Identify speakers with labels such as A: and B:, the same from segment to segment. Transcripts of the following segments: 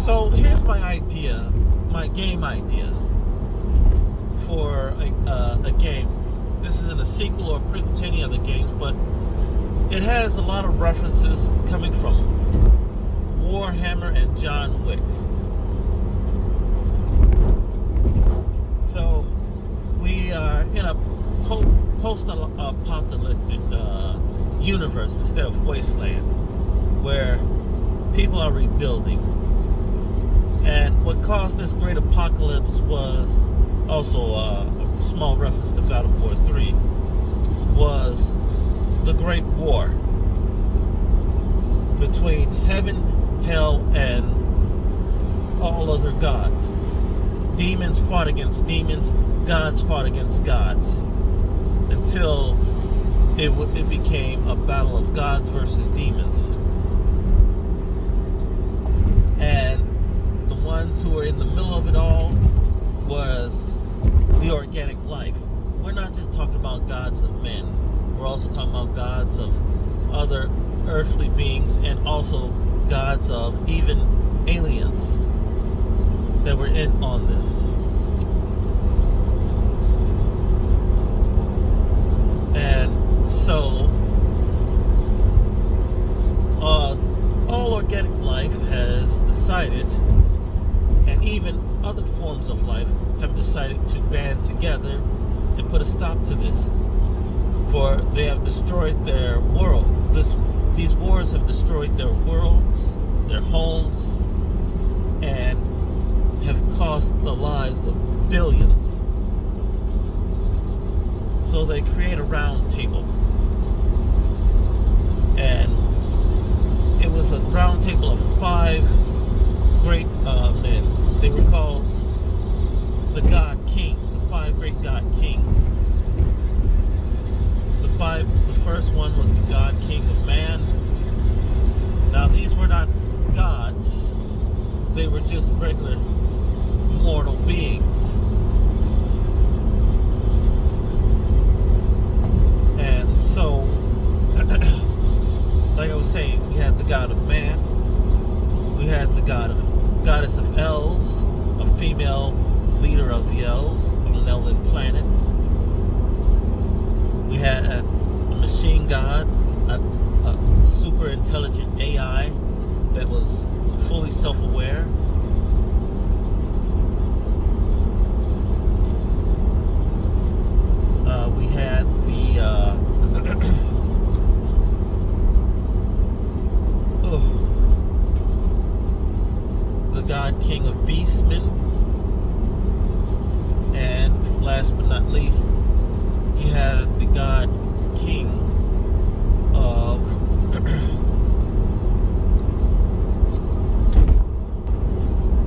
A: So here's my idea, my game idea for a game. This isn't a sequel or a prequel to any other games, but it has a lot of references coming from Warhammer and John Wick. So we are in a post-apocalyptic universe instead of wasteland, where people are rebuilding. And what caused this great apocalypse was also a small reference to God of War 3, was the Great War between heaven, hell, and all other gods. Demons fought against demons, gods fought against gods, until it became a battle of gods versus demons. And the ones who were in the middle of it all was the organic life. We're not just talking about gods of men. We're also talking about gods of other earthly beings, and also gods of even aliens that were in on this. And so all organic life has decided, and even other forms of life have decided, to band together and put a stop to this. For they have destroyed their world. These wars have destroyed their worlds, their homes, and have cost the lives of billions. So they create a round table. And it was a round table of 5 great men. They were called the God King, the 5 great God Kings. The first one was the God King of man. Now these were not gods. They were just regular mortal beings. And so, like I was saying, we had the God of man. We had the goddess of elves, a female leader of the elves on an elven planet. We had a machine god, a super intelligent AI that was fully self-aware. We had the God King of Beastmen, and last but not least, you had the God King of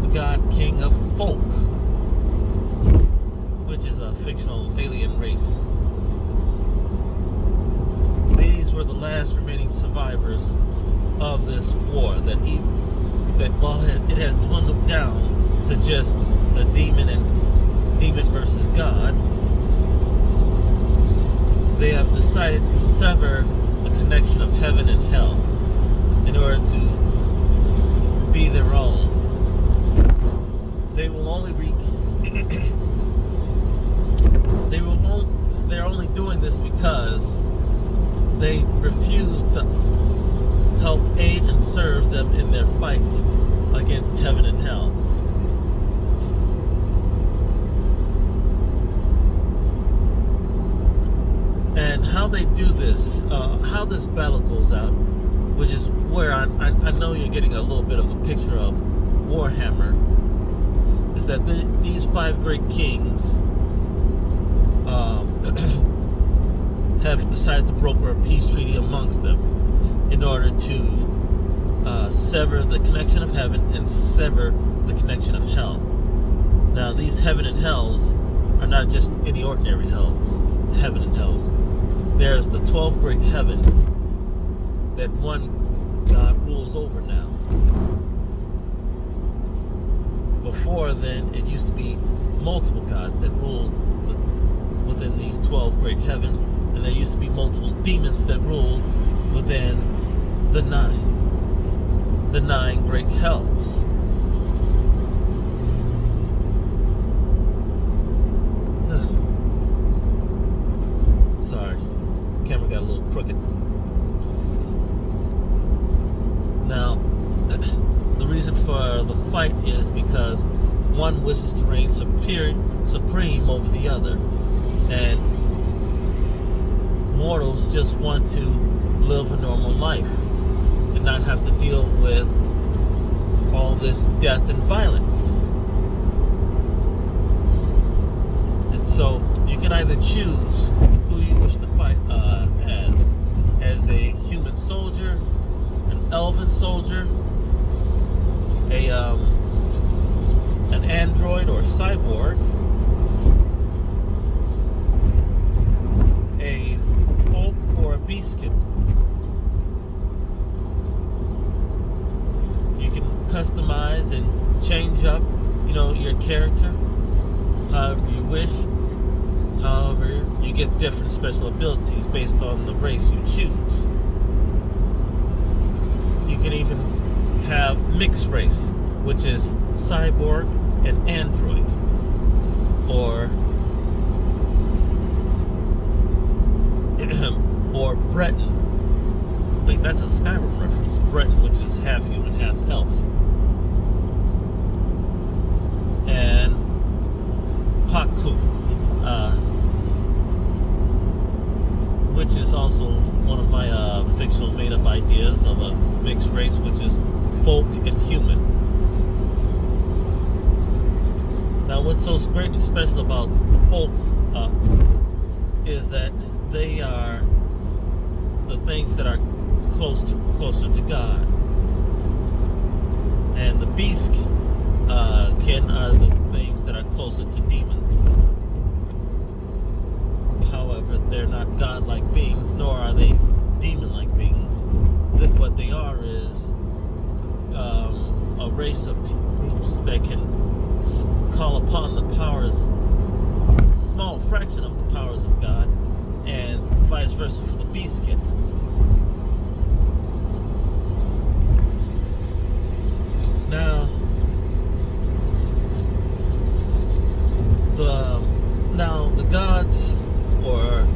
A: the God King of Folk, which is a fictional alien race. These were the last remaining survivors of this war that while it has dwindled down to just a demon and demon versus God, they have decided to sever the connection of heaven and hell in order to be their own. They're only doing this because they refuse to help aid and serve them in their fight against heaven and hell. And how they do this, how this battle goes out, which is where I know you're getting a little bit of a picture of Warhammer, is that these 5 great kings have decided to broker a peace treaty amongst them in order to sever the connection of heaven and sever the connection of hell. Now, these heaven and hells are not just any ordinary heaven and hells. There's the 12 great heavens that one God rules over now. Before then, it used to be multiple gods that ruled within these 12 great heavens, and there used to be multiple demons that ruled within the nine great hells. camera got a little crooked. Now, the reason for the fight is because one wishes to reign supreme over the other, and mortals just want to live a normal life and not have to deal with all this death and violence. And so you can either choose who you wish to fight as a human soldier, an elven soldier, an android or cyborg, a folk or a beastkin. You can customize and change up, your character however you wish. However, you get different special abilities based on the race you choose. You can even have mixed race, which is cyborg and android, or Breton. Wait, that's a Skyrim reference. Breton, which is half human, half elf. And Paku, which is also one of my fictional made-up ideas of a mixed race, which is folk and human. Now, what's so great and special about the folks is that they are the things that are closer to God, and the beastkin are the things that are closer to demons. However, they're not God-like beings, nor are they demon-like beings. What they are is a race of groups that can call upon the powers, a small fraction of the powers of God, and vice versa for the beastkin. Now the gods, or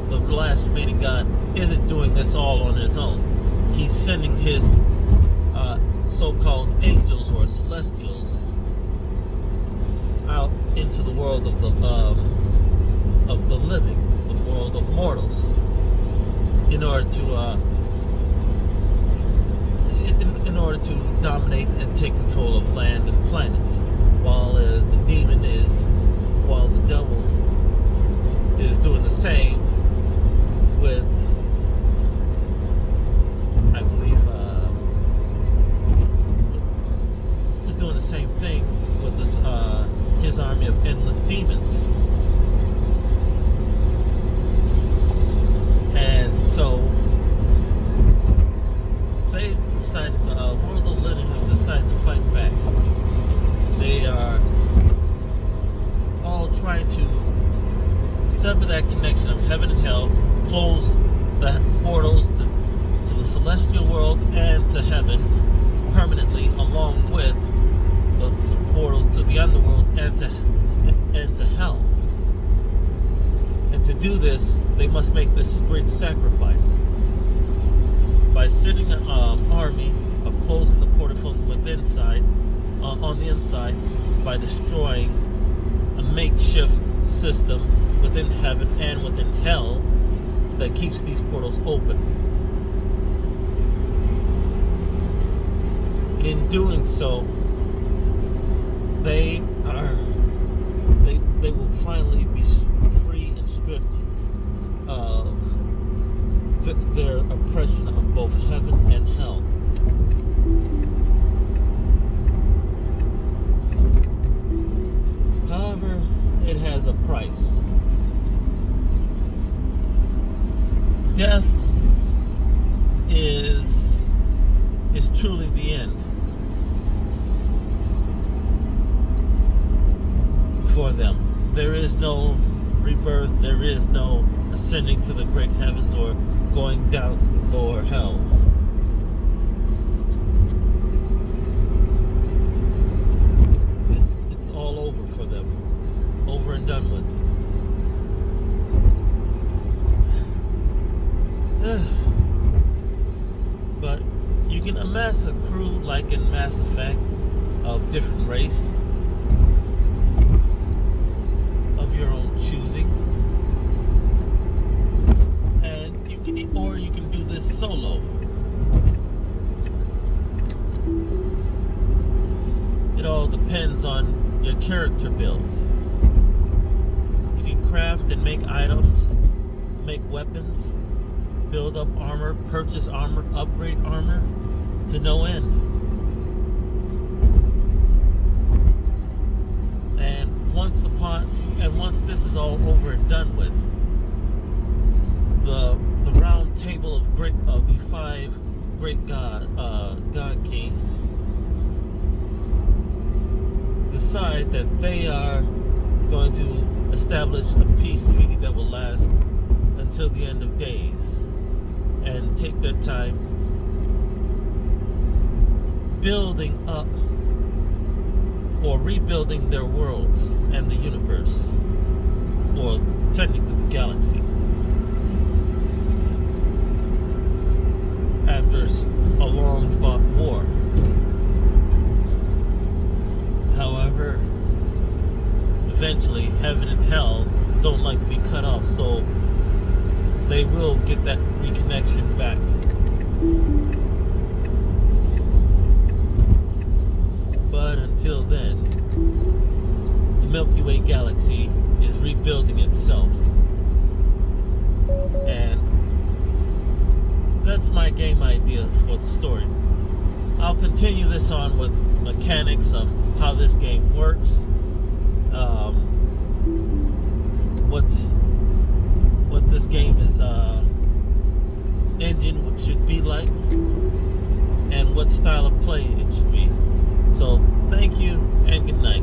A: the last remaining god, isn't doing this all on his own. He's sending his so-called angels or celestials out into the world of the living, the world of mortals, in order to dominate and take control of land and planets, while the devil is doing the same with, I believe, is doing the same thing with his army of endless demons. And so they decided, the world of the living have decided to fight back. They are all trying to sever that connection of heaven and hell, close the portals to the celestial world and to heaven permanently, along with the portal to the underworld and to hell. And to do this, they must make this great sacrifice by sending an army of closing the portal from within on the inside, by destroying a makeshift system within heaven and within hell that keeps these portals open. In doing so, they will finally be free and stripped of their oppression of both heaven and hell. However, it has a price. Death is truly the end for them. There is no rebirth, there is no ascending to the great heavens or going down to the lower hells. It's all over for them. Over and done with. But you can amass a crew like in Mass Effect of different race of your own choosing, and you can do this solo. It all depends on your character build. You can craft and make items, make weapons, build up armor, purchase armor, upgrade armor to no end. And once this is all over and done with, the round table of the 5 great god kings decide that they are going to establish a peace treaty that will last until the end of days, and take their time building up or rebuilding their worlds and the universe, or technically the galaxy, after a long fought war. However, eventually heaven and hell don't like to be cut off, so they will get that reconnection back. But until then, the Milky Way galaxy is rebuilding itself. And that's my game idea for the story. I'll continue this on with mechanics of how this game works, what this game is engine should be like, and what style of play it should be. So thank you and good night.